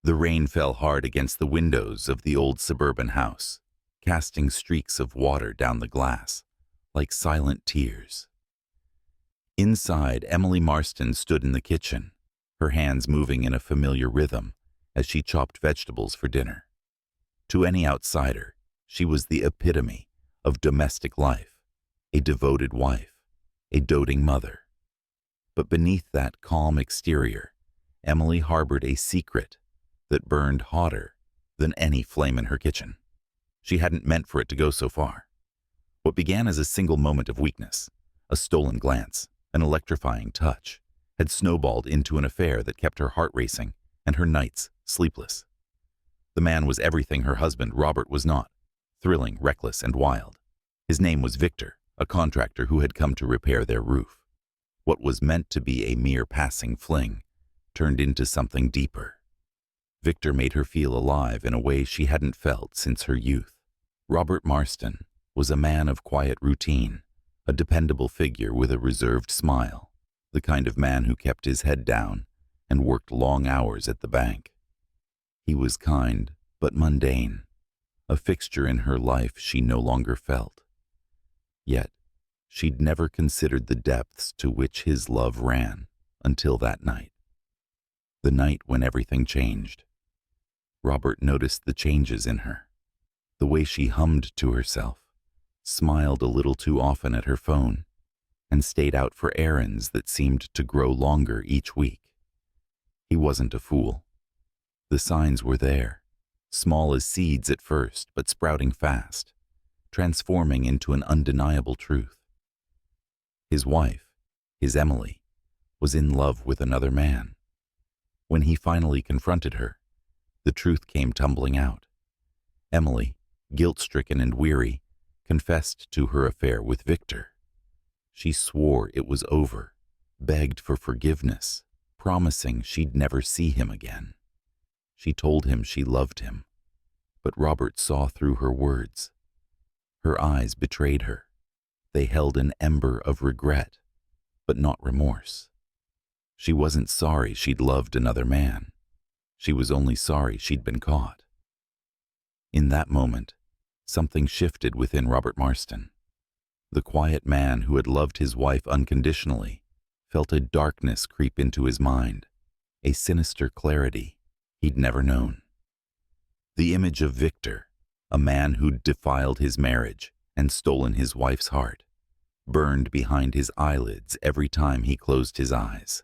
The rain fell hard against the windows of the old suburban house, casting streaks of water down the glass, like silent tears. Inside, Emily Marston stood in the kitchen, her hands moving in a familiar rhythm as she chopped vegetables for dinner. To any outsider, she was the epitome of domestic life, a devoted wife, a doting mother. But beneath that calm exterior, Emily harbored a secret that burned hotter than any flame in her kitchen. She hadn't meant for it to go so far. What began as a single moment of weakness, a stolen glance, an electrifying touch, had snowballed into an affair that kept her heart racing and her nights sleepless. The man was everything her husband Robert was not, thrilling, reckless, and wild. His name was Victor, a contractor who had come to repair their roof. What was meant to be a mere passing fling turned into something deeper. Victor made her feel alive in a way she hadn't felt since her youth. Robert Marston was a man of quiet routine, a dependable figure with a reserved smile, the kind of man who kept his head down and worked long hours at the bank. He was kind but mundane, a fixture in her life she no longer felt. Yet, she'd never considered the depths to which his love ran until that night. The night when everything changed. Robert noticed the changes in her, the way she hummed to herself, smiled a little too often at her phone, and stayed out for errands that seemed to grow longer each week. He wasn't a fool. The signs were there, small as seeds at first, but sprouting fast, transforming into an undeniable truth. His wife, his Emily, was in love with another man. When he finally confronted her, the truth came tumbling out. Emily, guilt-stricken and weary, confessed to her affair with Victor. She swore it was over, begged for forgiveness, promising she'd never see him again. She told him she loved him, but Robert saw through her words. Her eyes betrayed her. They held an ember of regret, but not remorse. She wasn't sorry she'd loved another man. She was only sorry she'd been caught. In that moment, something shifted within Robert Marston. The quiet man who had loved his wife unconditionally felt a darkness creep into his mind, a sinister clarity he'd never known. The image of Victor, a man who'd defiled his marriage and stolen his wife's heart, burned behind his eyelids every time he closed his eyes.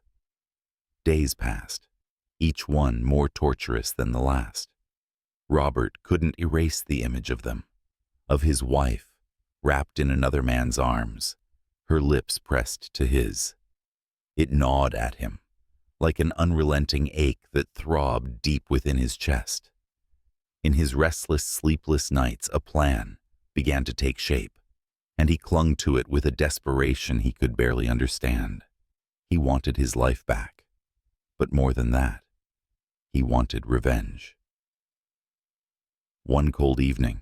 Days passed, each one more torturous than the last. Robert couldn't erase the image of them, of his wife, wrapped in another man's arms, her lips pressed to his. It gnawed at him, like an unrelenting ache that throbbed deep within his chest. In his restless, sleepless nights, a plan began to take shape, and he clung to it with a desperation he could barely understand. He wanted his life back, but more than that, he wanted revenge. One cold evening,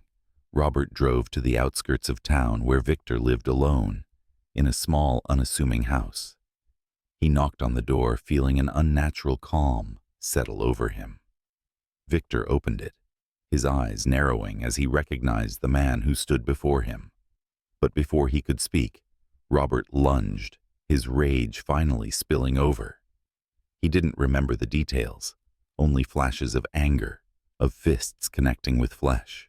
Robert drove to the outskirts of town where Victor lived alone, in a small, unassuming house. He knocked on the door, feeling an unnatural calm settle over him. Victor opened it, his eyes narrowing as he recognized the man who stood before him. But before he could speak, Robert lunged, his rage finally spilling over. He didn't remember the details, only flashes of anger, of fists connecting with flesh,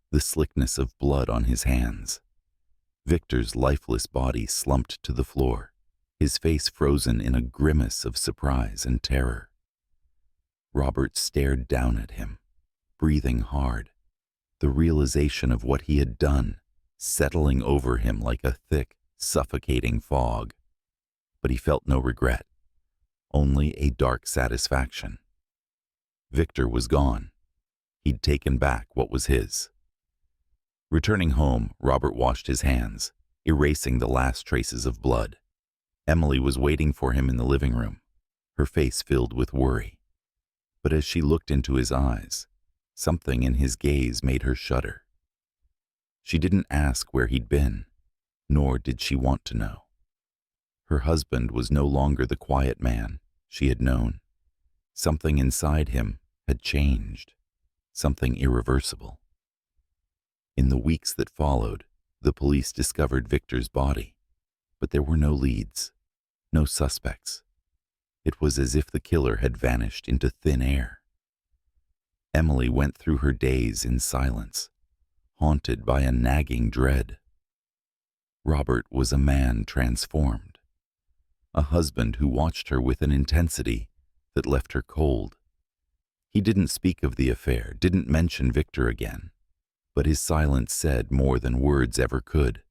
the slickness of blood on his hands. Victor's lifeless body slumped to the floor, his face frozen in a grimace of surprise and terror. Robert stared down at him, breathing hard, the realization of what he had done settling over him like a thick, suffocating fog. But he felt no regret, only a dark satisfaction. Victor was gone. He'd taken back what was his. Returning home, Robert washed his hands, erasing the last traces of blood. Emily was waiting for him in the living room, her face filled with worry. But as she looked into his eyes, something in his gaze made her shudder. She didn't ask where he'd been, nor did she want to know. Her husband was no longer the quiet man she had known. Something inside him had changed, something irreversible. In the weeks that followed, the police discovered Victor's body, but there were no leads, no suspects. It was as if the killer had vanished into thin air. Emily went through her days in silence, haunted by a nagging dread. Robert was a man transformed, a husband who watched her with an intensity that left her cold. He didn't speak of the affair, didn't mention Victor again, but his silence said more than words ever could.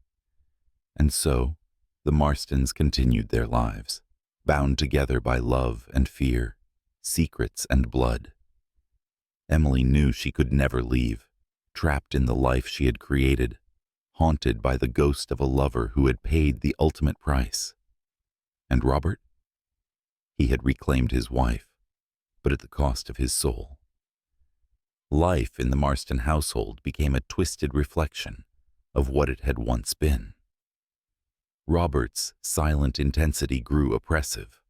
And so, the Marstons continued their lives, bound together by love and fear, secrets and blood. Emily knew she could never leave, trapped in the life she had created, haunted by the ghost of a lover who had paid the ultimate price. And Robert? He had reclaimed his wife, but at the cost of his soul. Life in the Marston household became a twisted reflection of what it had once been. Robert's silent intensity grew oppressive,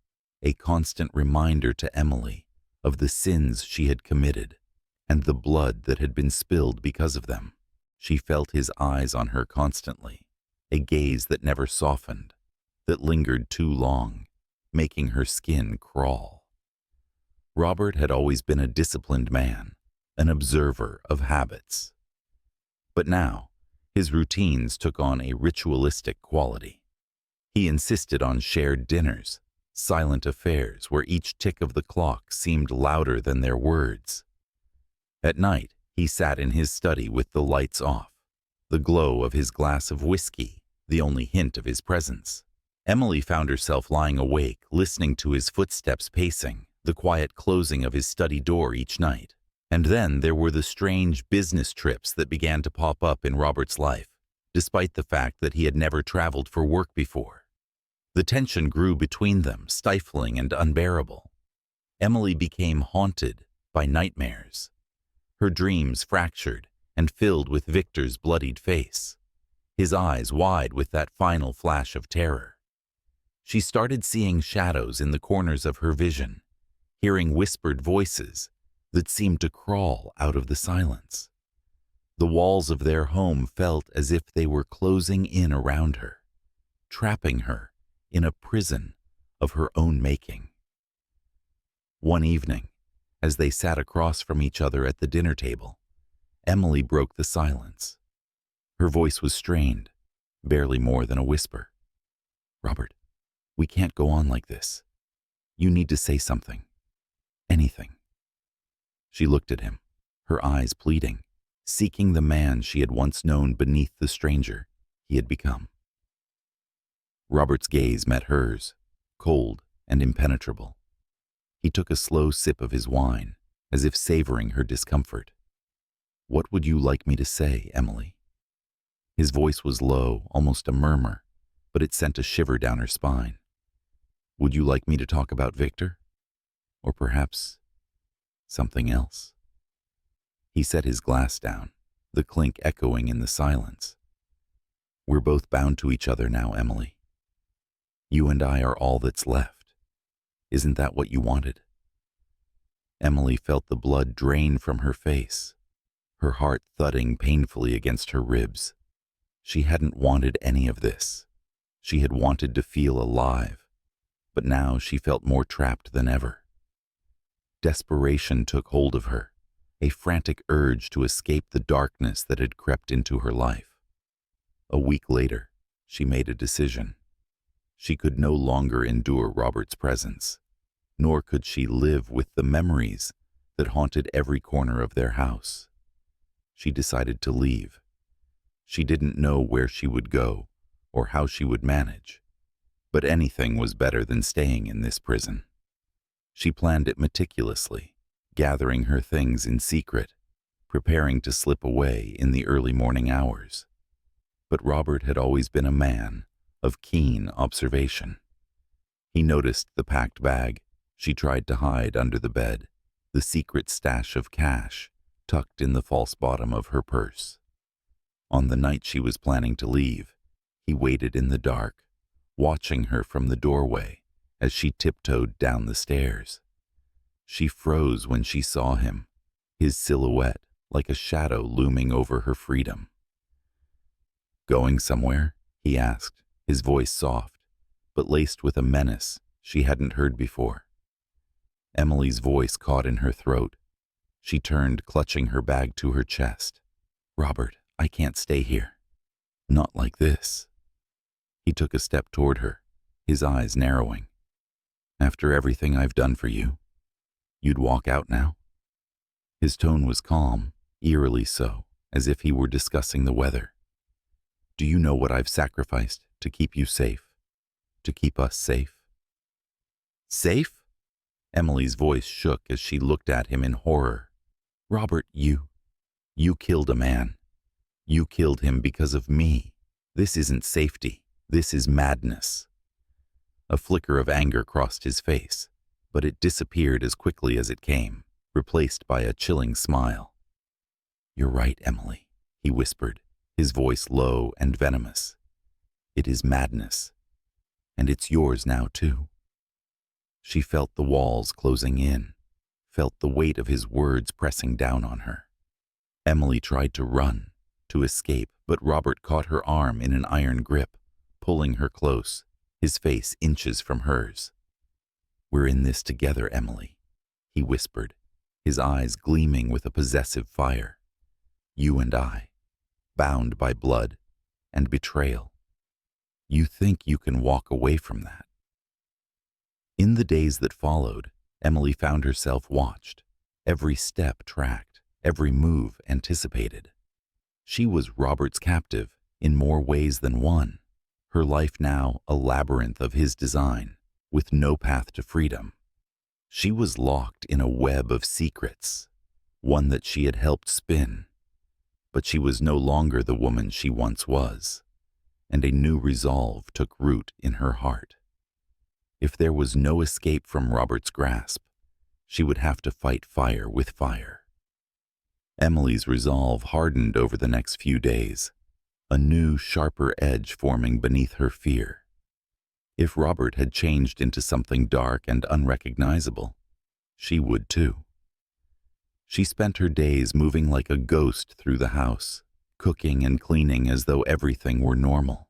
a constant reminder to Emily of the sins she had committed and the blood that had been spilled because of them. She felt his eyes on her constantly, a gaze that never softened, that lingered too long, making her skin crawl. Robert had always been a disciplined man, an observer of habits. But now, his routines took on a ritualistic quality. He insisted on shared dinners, silent affairs where each tick of the clock seemed louder than their words. At night, he sat in his study with the lights off, the glow of his glass of whiskey, the only hint of his presence. Emily found herself lying awake, listening to his footsteps pacing, the quiet closing of his study door each night. And then there were the strange business trips that began to pop up in Robert's life, despite the fact that he had never traveled for work before. The tension grew between them, stifling and unbearable. Emily became haunted by nightmares, her dreams fractured and filled with Victor's bloodied face, his eyes wide with that final flash of terror. She started seeing shadows in the corners of her vision, hearing whispered voices that seemed to crawl out of the silence. The walls of their home felt as if they were closing in around her, trapping her in a prison of her own making. One evening, as they sat across from each other at the dinner table, Emily broke the silence. Her voice was strained, barely more than a whisper. "Robert, we can't go on like this. You need to say something. Anything." She looked at him, her eyes pleading, seeking the man she had once known beneath the stranger he had become. Robert's gaze met hers, cold and impenetrable. He took a slow sip of his wine, as if savoring her discomfort. "What would you like me to say, Emily?" His voice was low, almost a murmur, but it sent a shiver down her spine. "Would you like me to talk about Victor? Or perhaps something else?" He set his glass down, the clink echoing in the silence. "We're both bound to each other now, Emily. You and I are all that's left. Isn't that what you wanted?" Emily felt the blood drain from her face, her heart thudding painfully against her ribs. She hadn't wanted any of this. She had wanted to feel alive, but now she felt more trapped than ever. Desperation took hold of her, a frantic urge to escape the darkness that had crept into her life. A week later, she made a decision. She could no longer endure Robert's presence, nor could she live with the memories that haunted every corner of their house. She decided to leave. She didn't know where she would go or how she would manage, but anything was better than staying in this prison. She planned it meticulously, gathering her things in secret, preparing to slip away in the early morning hours. But Robert had always been a man of keen observation. He noticed the packed bag she tried to hide under the bed, the secret stash of cash tucked in the false bottom of her purse. On the night she was planning to leave, he waited in the dark, watching her from the doorway as she tiptoed down the stairs. She froze when she saw him, his silhouette like a shadow looming over her freedom. "Going somewhere?" he asked, his voice soft, but laced with a menace she hadn't heard before. Emily's voice caught in her throat. She turned, clutching her bag to her chest. "Robert, I can't stay here. Not like this." He took a step toward her, his eyes narrowing. "After everything I've done for you, you'd walk out now?" His tone was calm, eerily so, as if he were discussing the weather. "Do you know what I've sacrificed to keep you safe? To keep us safe?" "Safe?" Emily's voice shook as she looked at him in horror. "Robert, you killed a man. You killed him because of me. This isn't safety. This is madness." A flicker of anger crossed his face, but it disappeared as quickly as it came, replaced by a chilling smile. "You're right, Emily," he whispered, his voice low and venomous. "It is madness, and it's yours now too." She felt the walls closing in, felt the weight of his words pressing down on her. Emily tried to run, to escape, but Robert caught her arm in an iron grip, pulling her close, his face inches from hers. "We're in this together, Emily," he whispered, his eyes gleaming with a possessive fire. "You and I, bound by blood and betrayal. You think you can walk away from that?" In the days that followed, Emily found herself watched, every step tracked, every move anticipated. She was Robert's captive in more ways than one, her life now a labyrinth of his design, with no path to freedom. She was locked in a web of secrets, one that she had helped spin. But she was no longer the woman she once was, and a new resolve took root in her heart. If there was no escape from Robert's grasp, she would have to fight fire with fire. Emily's resolve hardened over the next few days, a new, sharper edge forming beneath her fear. If Robert had changed into something dark and unrecognizable, she would too. She spent her days moving like a ghost through the house, cooking and cleaning as though everything were normal.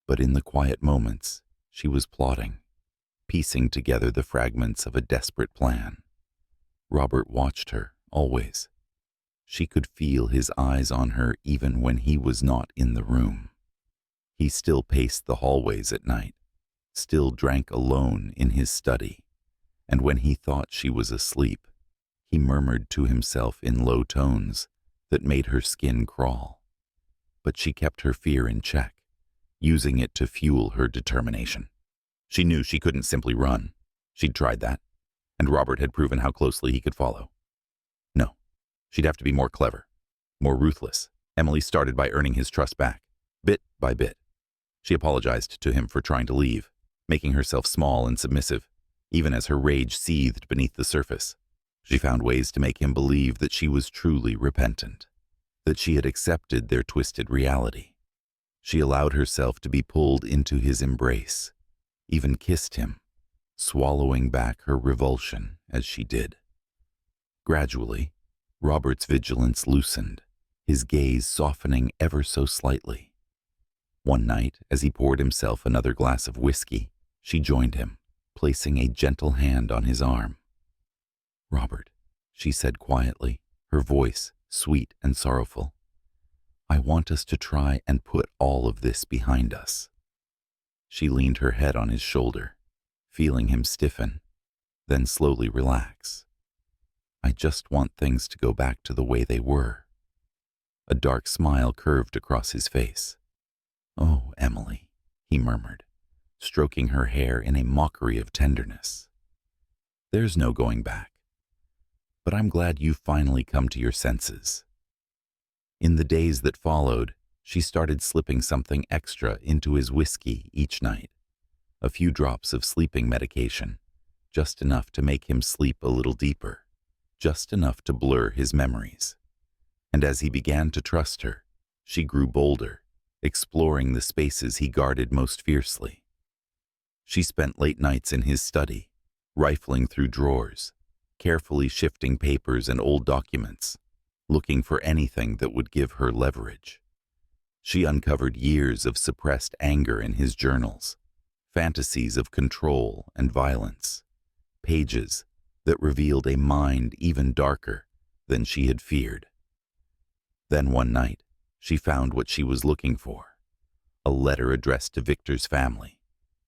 But in the quiet moments, she was plotting, piecing together the fragments of a desperate plan. Robert watched her, always. She could feel his eyes on her even when he was not in the room. He still paced the hallways at night, still drank alone in his study, and when he thought she was asleep, he murmured to himself in low tones that made her skin crawl. But she kept her fear in check, using it to fuel her determination. She knew she couldn't simply run. She'd tried that, and Robert had proven how closely he could follow. No, she'd have to be more clever, more ruthless. Emily started by earning his trust back, bit by bit. She apologized to him for trying to leave, making herself small and submissive, even as her rage seethed beneath the surface. She found ways to make him believe that she was truly repentant, that she had accepted their twisted reality. She allowed herself to be pulled into his embrace, even kissed him, swallowing back her revulsion as she did. Gradually, Robert's vigilance loosened, his gaze softening ever so slightly. One night, as he poured himself another glass of whiskey, she joined him, placing a gentle hand on his arm. "Robert," she said quietly, her voice sweet and sorrowful, "I want us to try and put all of this behind us." She leaned her head on his shoulder, feeling him stiffen, then slowly relax. "I just want things to go back to the way they were." A dark smile curved across his face. "Oh, Emily," he murmured, stroking her hair in a mockery of tenderness. "There's no going back. But I'm glad you've finally come to your senses." In the days that followed, she started slipping something extra into his whiskey each night. A few drops of sleeping medication, just enough to make him sleep a little deeper, just enough to blur his memories. And as he began to trust her, she grew bolder, exploring the spaces he guarded most fiercely. She spent late nights in his study, rifling through drawers, carefully shifting papers and old documents, looking for anything that would give her leverage. She uncovered years of suppressed anger in his journals, fantasies of control and violence, pages that revealed a mind even darker than she had feared. Then one night, she found what she was looking for, a letter addressed to Victor's family,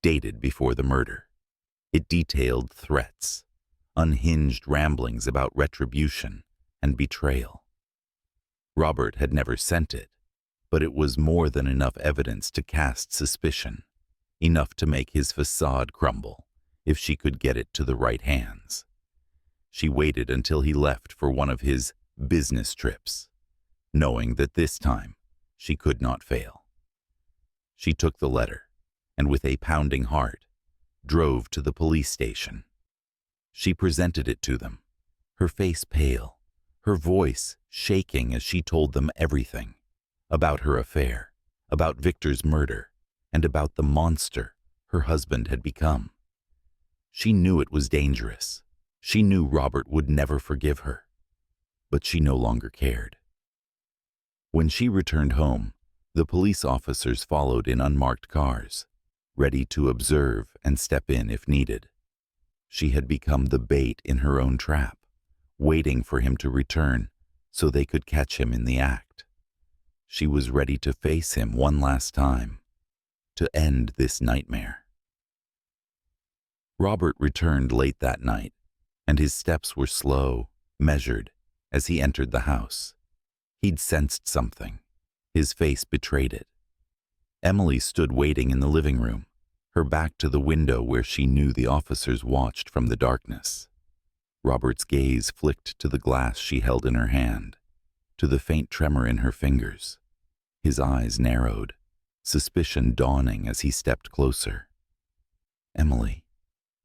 dated before the murder. It detailed threats, unhinged ramblings about retribution and betrayal. Robert had never sent it, but it was more than enough evidence to cast suspicion, enough to make his facade crumble if she could get it to the right hands. She waited until he left for one of his business trips, knowing that this time she could not fail. She took the letter and, with a pounding heart, drove to the police station. She presented it to them, her face pale, her voice shaking as she told them everything about her affair, about Victor's murder, and about the monster her husband had become. She knew it was dangerous. She knew Robert would never forgive her, but she no longer cared. When she returned home, the police officers followed in unmarked cars, ready to observe and step in if needed. She had become the bait in her own trap, waiting for him to return so they could catch him in the act. She was ready to face him one last time, to end this nightmare. Robert returned late that night, and his steps were slow, measured, as he entered the house. He'd sensed something. His face betrayed it. Emily stood waiting in the living room, her back to the window where she knew the officers watched from the darkness. Robert's gaze flicked to the glass she held in her hand, to the faint tremor in her fingers. His eyes narrowed, suspicion dawning as he stepped closer. "Emily,"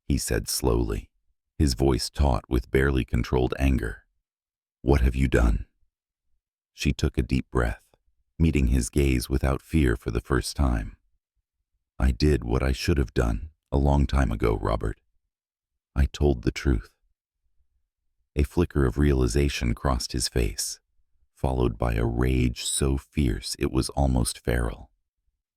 he said slowly, his voice taut with barely controlled anger. "What have you done?" She took a deep breath, meeting his gaze without fear for the first time. "I did what I should have done a long time ago, Robert. I told the truth." A flicker of realization crossed his face, followed by a rage so fierce it was almost feral.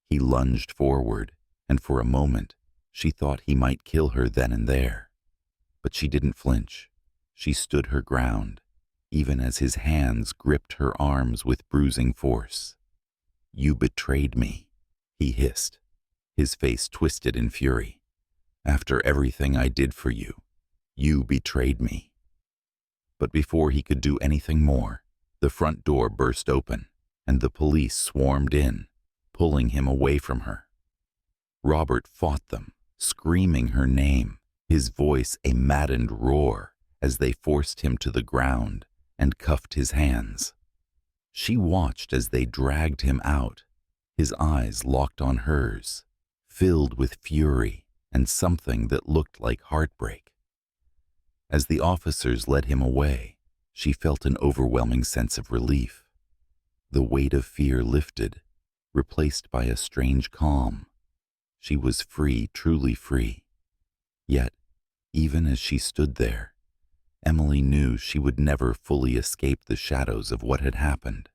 He lunged forward, and for a moment, she thought he might kill her then and there. But she didn't flinch. She stood her ground, even as his hands gripped her arms with bruising force. "You betrayed me," he hissed, his face twisted in fury. "After everything I did for you, you betrayed me." But before he could do anything more, the front door burst open, and the police swarmed in, pulling him away from her. Robert fought them, screaming her name, his voice a maddened roar as they forced him to the ground and cuffed his hands. She watched as they dragged him out, his eyes locked on hers, filled with fury and something that looked like heartbreak. As the officers led him away, she felt an overwhelming sense of relief. The weight of fear lifted, replaced by a strange calm. She was free, truly free. Yet, even as she stood there, Emily knew she would never fully escape the shadows of what had happened.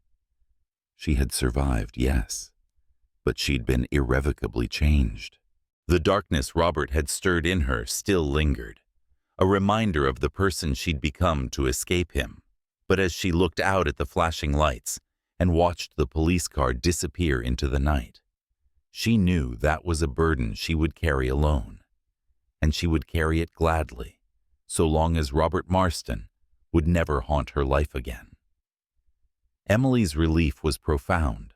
She had survived, yes, but she'd been irrevocably changed. The darkness Robert had stirred in her still lingered, a reminder of the person she'd become to escape him. But as she looked out at the flashing lights and watched the police car disappear into the night, she knew that was a burden she would carry alone, and she would carry it gladly, so long as Robert Marston would never haunt her life again. Emily's relief was profound,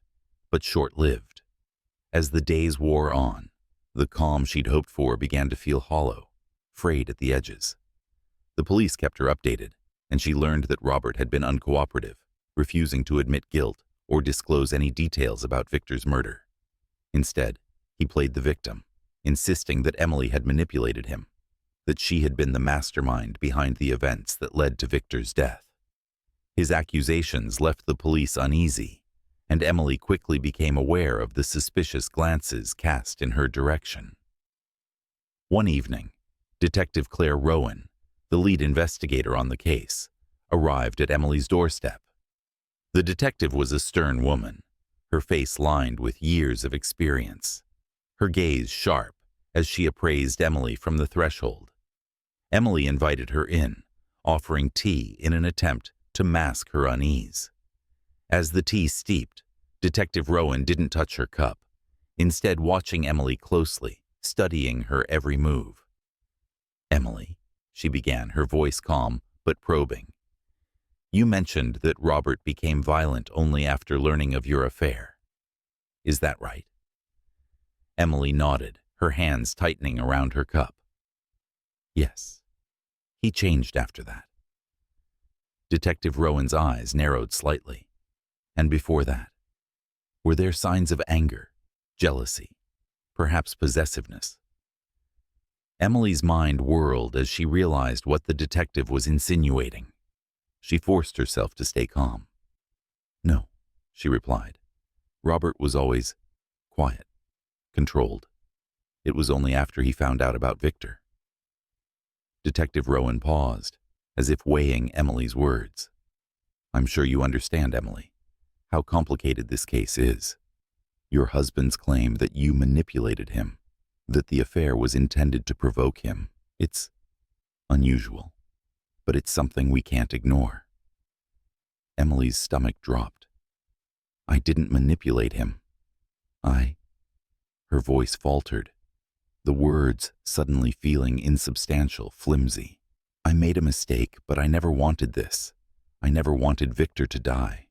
but short-lived. As the days wore on, the calm she'd hoped for began to feel hollow, frayed at the edges. The police kept her updated, and she learned that Robert had been uncooperative, refusing to admit guilt or disclose any details about Victor's murder. Instead, he played the victim, insisting that Emily had manipulated him, that she had been the mastermind behind the events that led to Victor's death. His accusations left the police uneasy, and Emily quickly became aware of the suspicious glances cast in her direction. One evening, Detective Claire Rowan, the lead investigator on the case, arrived at Emily's doorstep. The detective was a stern woman, her face lined with years of experience, her gaze sharp as she appraised Emily from the threshold. Emily invited her in, offering tea in an attempt to mask her unease. As the tea steeped, Detective Rowan didn't touch her cup, instead watching Emily closely, studying her every move. "Emily," she began, her voice calm but probing, "you mentioned that Robert became violent only after learning of your affair. Is that right?" Emily nodded, her hands tightening around her cup. "Yes. He changed after that." Detective Rowan's eyes narrowed slightly. "And before that? Were there signs of anger, jealousy, perhaps possessiveness?" Emily's mind whirled as she realized what the detective was insinuating. She forced herself to stay calm. "No," she replied. "Robert was always quiet, controlled. It was only after he found out about Victor." Detective Rowan paused, as if weighing Emily's words. "I'm sure you understand, Emily, how complicated this case is. Your husband's claim that you manipulated him, that the affair was intended to provoke him, it's unusual, but it's something we can't ignore." Emily's stomach dropped. "I didn't manipulate him. Her voice faltered, the words suddenly feeling insubstantial, flimsy. "I made a mistake, but I never wanted this. I never wanted Victor to die."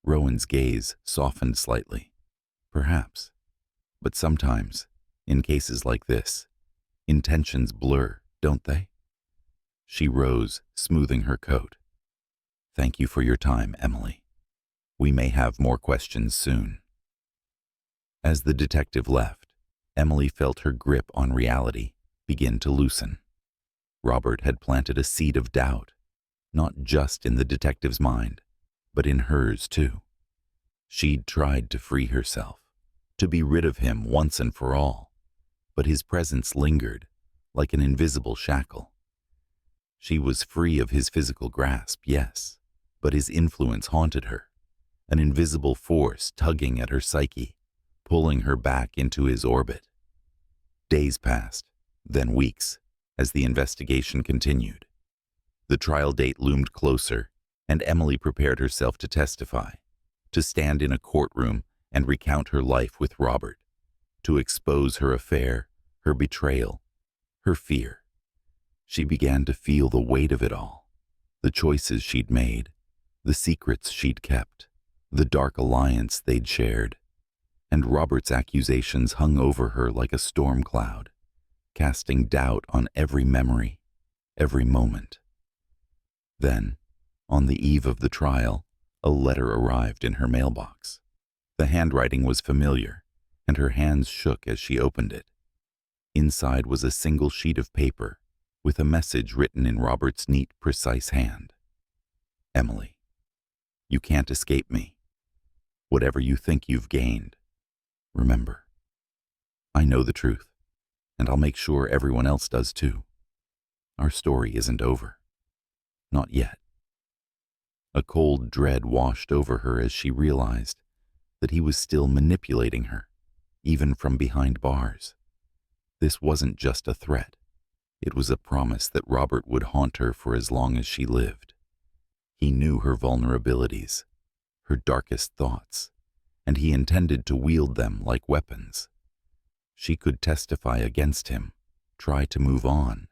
Rowan's gaze softened slightly. "Perhaps. But sometimes, in cases like this, intentions blur, don't they?" She rose, smoothing her coat. "Thank you for your time, Emily. We may have more questions soon." As the detective left, Emily felt her grip on reality begin to loosen. Robert had planted a seed of doubt, not just in the detective's mind, but in hers too. She'd tried to free herself, to be rid of him once and for all, but his presence lingered, like an invisible shackle. She was free of his physical grasp, yes, but his influence haunted her, an invisible force tugging at her psyche, pulling her back into his orbit. Days passed, then weeks, as the investigation continued. The trial date loomed closer, and Emily prepared herself to testify, to stand in a courtroom and recount her life with Robert, to expose her affair, her betrayal, her fear. She began to feel the weight of it all, the choices she'd made, the secrets she'd kept, the dark alliance they'd shared. And Robert's accusations hung over her like a storm cloud, casting doubt on every memory, every moment. Then, on the eve of the trial, a letter arrived in her mailbox. The handwriting was familiar, and her hands shook as she opened it. Inside was a single sheet of paper, with a message written in Robert's neat, precise hand. "Emily, you can't escape me. Whatever you think you've gained, remember, I know the truth, and I'll make sure everyone else does too. Our story isn't over. Not yet." A cold dread washed over her as she realized that he was still manipulating her, even from behind bars. This wasn't just a threat. It was a promise that Robert would haunt her for as long as she lived. He knew her vulnerabilities, her darkest thoughts, and he intended to wield them like weapons. She could testify against him, try to move on,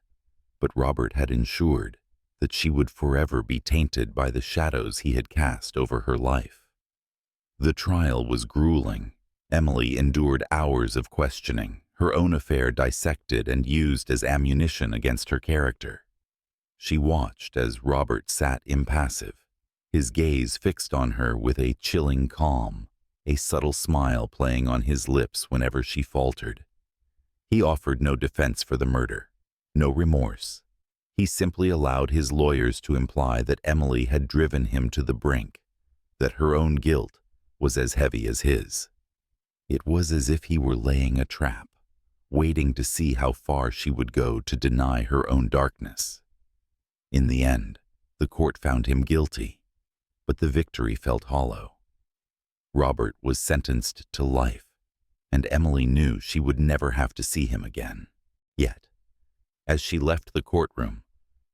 but Robert had ensured that she would forever be tainted by the shadows he had cast over her life. The trial was grueling. Emily endured hours of questioning, her own affair dissected and used as ammunition against her character. She watched as Robert sat impassive, his gaze fixed on her with a chilling calm, a subtle smile playing on his lips whenever she faltered. He offered no defense for the murder, no remorse. He simply allowed his lawyers to imply that Emily had driven him to the brink, that her own guilt was as heavy as his. It was as if he were laying a trap, waiting to see how far she would go to deny her own darkness. In the end, the court found him guilty, but the victory felt hollow. Robert was sentenced to life, and Emily knew she would never have to see him again. Yet, as she left the courtroom,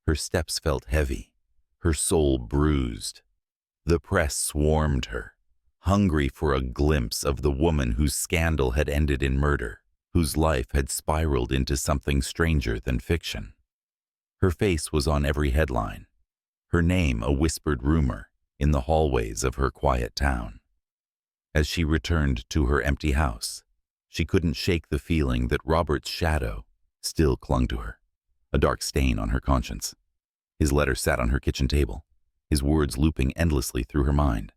her steps felt heavy, her soul bruised. The press swarmed her, hungry for a glimpse of the woman whose scandal had ended in murder, whose life had spiraled into something stranger than fiction. Her face was on every headline, her name a whispered rumor in the hallways of her quiet town. As she returned to her empty house, she couldn't shake the feeling that Robert's shadow still clung to her, a dark stain on her conscience. His letter sat on her kitchen table, his words looping endlessly through her mind.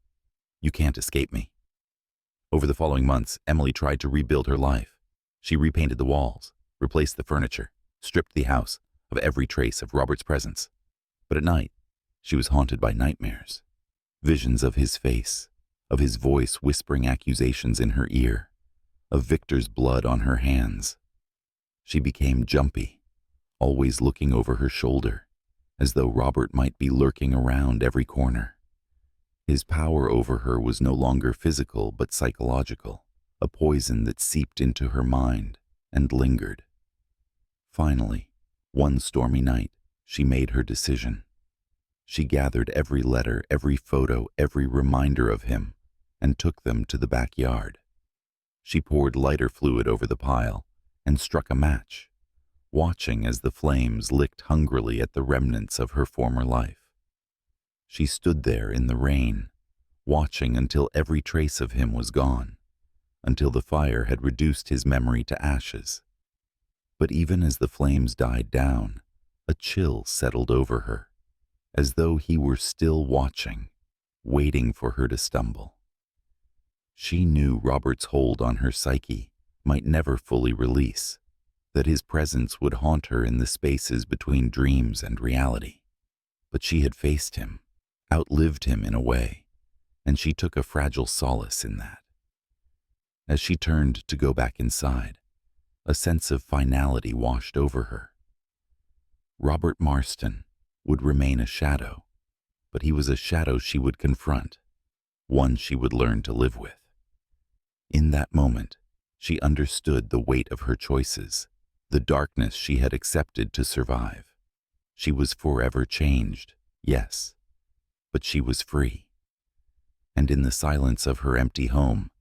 "You can't escape me." Over the following months, Emily tried to rebuild her life. She repainted the walls, replaced the furniture, stripped the house of every trace of Robert's presence. But at night, she was haunted by nightmares, visions of his face, of his voice whispering accusations in her ear, of Victor's blood on her hands. She became jumpy, always looking over her shoulder, as though Robert might be lurking around every corner. His power over her was no longer physical but psychological, a poison that seeped into her mind and lingered. Finally, one stormy night, she made her decision. She gathered every letter, every photo, every reminder of him, and took them to the backyard. She poured lighter fluid over the pile and struck a match, watching as the flames licked hungrily at the remnants of her former life. She stood there in the rain, watching until every trace of him was gone, until the fire had reduced his memory to ashes. But even as the flames died down, a chill settled over her, as though he were still watching, waiting for her to stumble. She knew Robert's hold on her psyche might never fully release, that his presence would haunt her in the spaces between dreams and reality. But she had faced him, outlived him in a way, and she took a fragile solace in that. As she turned to go back inside, a sense of finality washed over her. Robert Marston would remain a shadow, but he was a shadow she would confront, one she would learn to live with. In that moment, she understood the weight of her choices, the darkness she had accepted to survive. She was forever changed, yes, but she was free. And in the silence of her empty home,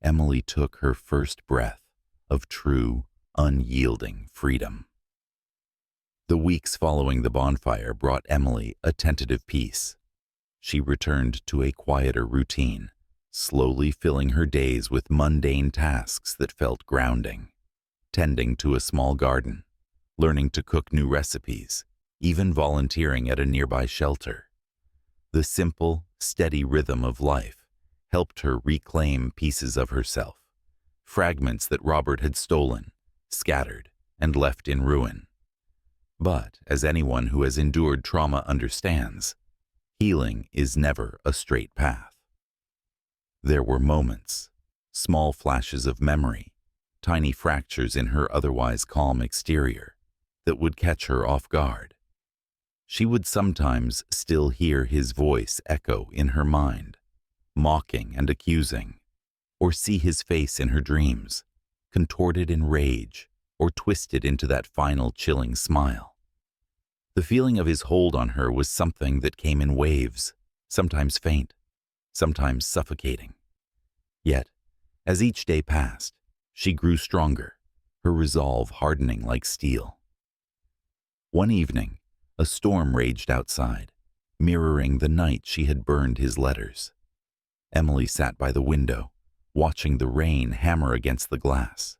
Emily took her first breath of true, unyielding freedom. The weeks following the bonfire brought Emily a tentative peace. She returned to a quieter routine, slowly filling her days with mundane tasks that felt grounding. Tending to a small garden, learning to cook new recipes, even volunteering at a nearby shelter. The simple, steady rhythm of life helped her reclaim pieces of herself, fragments that Robert had stolen, scattered, and left in ruin. But, as anyone who has endured trauma understands, healing is never a straight path. There were moments, small flashes of memory, tiny fractures in her otherwise calm exterior, that would catch her off guard. She would sometimes still hear his voice echo in her mind, mocking and accusing, or see his face in her dreams, contorted in rage or twisted into that final chilling smile. The feeling of his hold on her was something that came in waves, sometimes faint, sometimes suffocating. Yet, as each day passed, she grew stronger, her resolve hardening like steel. One evening, a storm raged outside, mirroring the night she had burned his letters. Emily sat by the window, watching the rain hammer against the glass.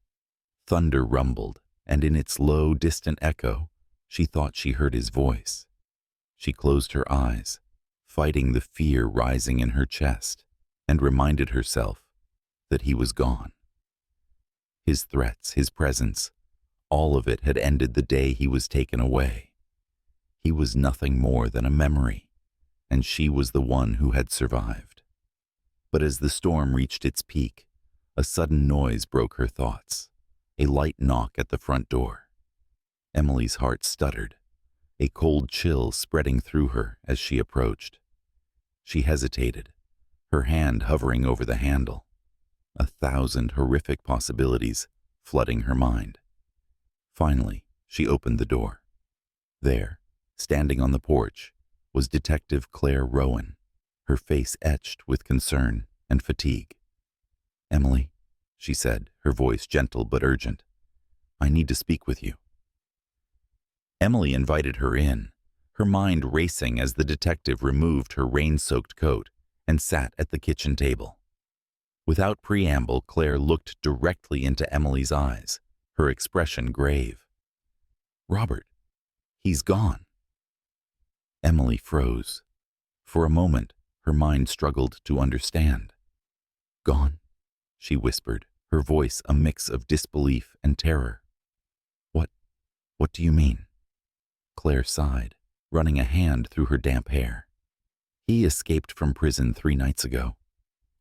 Thunder rumbled, and in its low, distant echo, she thought she heard his voice. She closed her eyes, fighting the fear rising in her chest, and reminded herself that he was gone. His threats, his presence, all of it had ended the day he was taken away. He was nothing more than a memory, and she was the one who had survived. But as the storm reached its peak, a sudden noise broke her thoughts, a light knock at the front door. Emily's heart stuttered. a cold chill spreading through her as she approached. She hesitated, her hand hovering over the handle, 1,000 horrific possibilities flooding her mind. Finally, she opened the door. There, standing on the porch, was Detective Claire Rowan, her face etched with concern and fatigue. "Emily," she said, her voice gentle but urgent, "I need to speak with you." Emily invited her in, her mind racing as the detective removed her rain-soaked coat and sat at the kitchen table. Without preamble, Claire looked directly into Emily's eyes, her expression grave. "Robert, he's gone." Emily froze. For a moment, her mind struggled to understand. "Gone?" she whispered, her voice a mix of disbelief and terror. What do you mean?" Claire sighed, running a hand through her damp hair. "He escaped from prison 3 nights ago.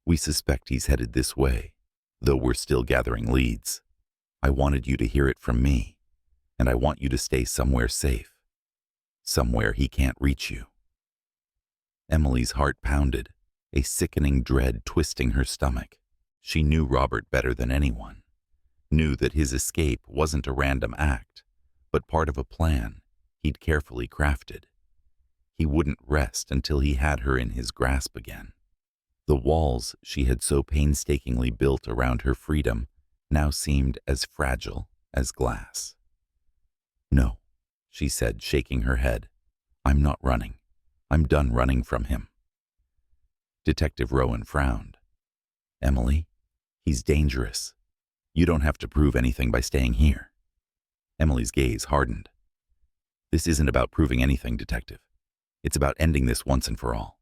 We suspect he's headed this way, though we're still gathering leads. I wanted you to hear it from me, and I want you to stay somewhere safe, somewhere he can't reach you." Emily's heart pounded, a sickening dread twisting her stomach. She knew Robert better than anyone, knew that his escape wasn't a random act, but part of a plan he'd carefully crafted. He wouldn't rest until he had her in his grasp again. The walls she had so painstakingly built around her freedom now seemed as fragile as glass. "No," she said, shaking her head. "I'm not running. I'm done running from him." Detective Rowan frowned. "Emily, he's dangerous. You don't have to prove anything by staying here." Emily's gaze hardened. "This isn't about proving anything, Detective. It's about ending this once and for all."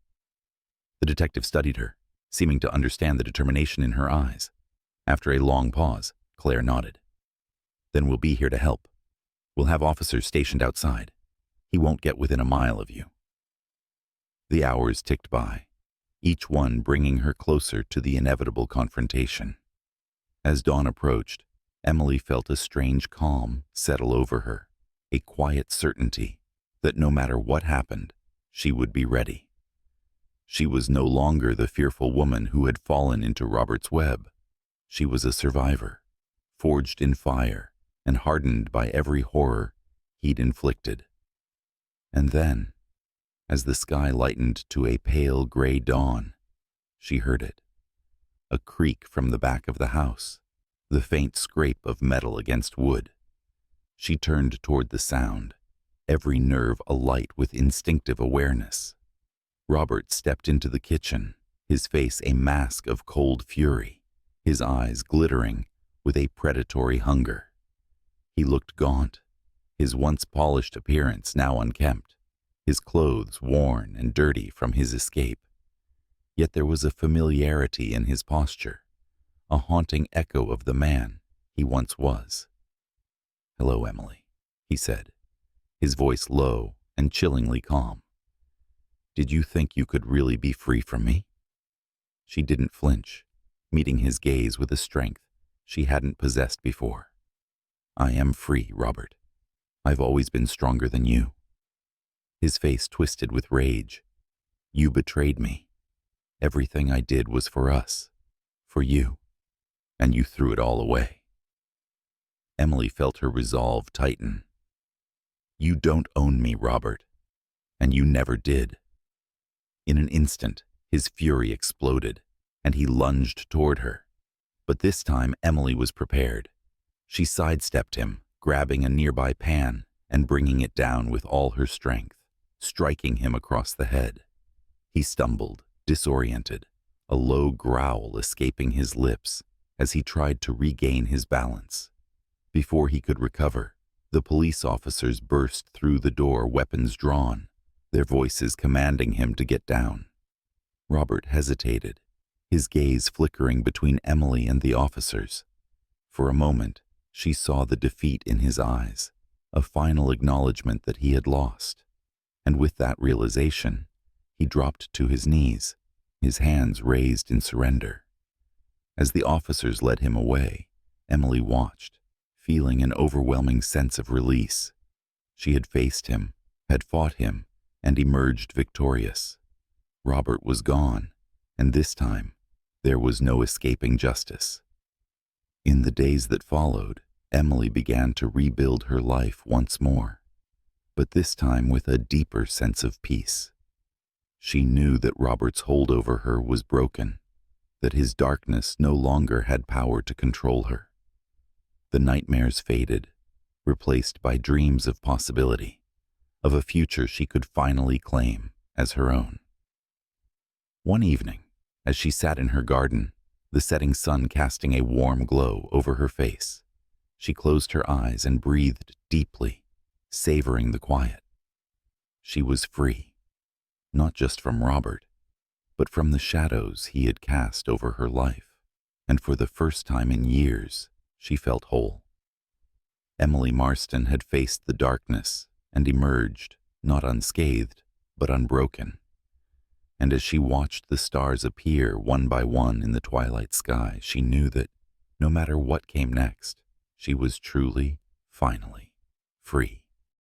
The detective studied her, seeming to understand the determination in her eyes. After a long pause, Claire nodded. "Then we'll be here to help. We'll have officers stationed outside. He won't get within a mile of you." The hours ticked by, each one bringing her closer to the inevitable confrontation. As dawn approached, Emily felt a strange calm settle over her, a quiet certainty that no matter what happened, she would be ready. She was no longer the fearful woman who had fallen into Robert's web. She was a survivor, forged in fire and hardened by every horror he'd inflicted. And then, as the sky lightened to a pale gray dawn, she heard it. A creak from the back of the house, the faint scrape of metal against wood. She turned toward the sound, every nerve alight with instinctive awareness. Robert stepped into the kitchen, his face a mask of cold fury, his eyes glittering with a predatory hunger. He looked gaunt, his once polished appearance now unkempt, his clothes worn and dirty from his escape. Yet there was a familiarity in his posture, a haunting echo of the man he once was. "Hello, Emily," he said, his voice low and chillingly calm. "Did you think you could really be free from me?" She didn't flinch, meeting his gaze with a strength she hadn't possessed before. "I am free, Robert. I've always been stronger than you." His face twisted with rage. "You betrayed me. Everything I did was for us, for you, and you threw it all away." Emily felt her resolve tighten. "You don't own me, Robert, and you never did." In an instant, his fury exploded, and he lunged toward her. But this time, Emily was prepared. She sidestepped him, grabbing a nearby pan and bringing it down with all her strength, striking him across the head. He stumbled, disoriented, a low growl escaping his lips as he tried to regain his balance. Before he could recover, the police officers burst through the door, weapons drawn, their voices commanding him to get down. Robert hesitated, his gaze flickering between Emily and the officers. For a moment, she saw the defeat in his eyes, a final acknowledgement that he had lost. And with that realization, he dropped to his knees, his hands raised in surrender. As the officers led him away, Emily watched, feeling an overwhelming sense of release. She had faced him, had fought him and emerged victorious. Robert was gone, and this time there was no escaping justice. In the days that followed, Emily began to rebuild her life once more, but this time with a deeper sense of peace. She knew that Robert's hold over her was broken, that his darkness no longer had power to control her. The nightmares faded, replaced by dreams of possibility, of a future she could finally claim as her own. One evening, as she sat in her garden, the setting sun casting a warm glow over her face, she closed her eyes and breathed deeply, savoring the quiet. She was free, not just from Robert, but from the shadows he had cast over her life, and for the first time in years, she felt whole. Emily Marston had faced the darkness and emerged, not unscathed, but unbroken. And as she watched the stars appear one by one in the twilight sky, she knew that, no matter what came next, she was truly, finally, free.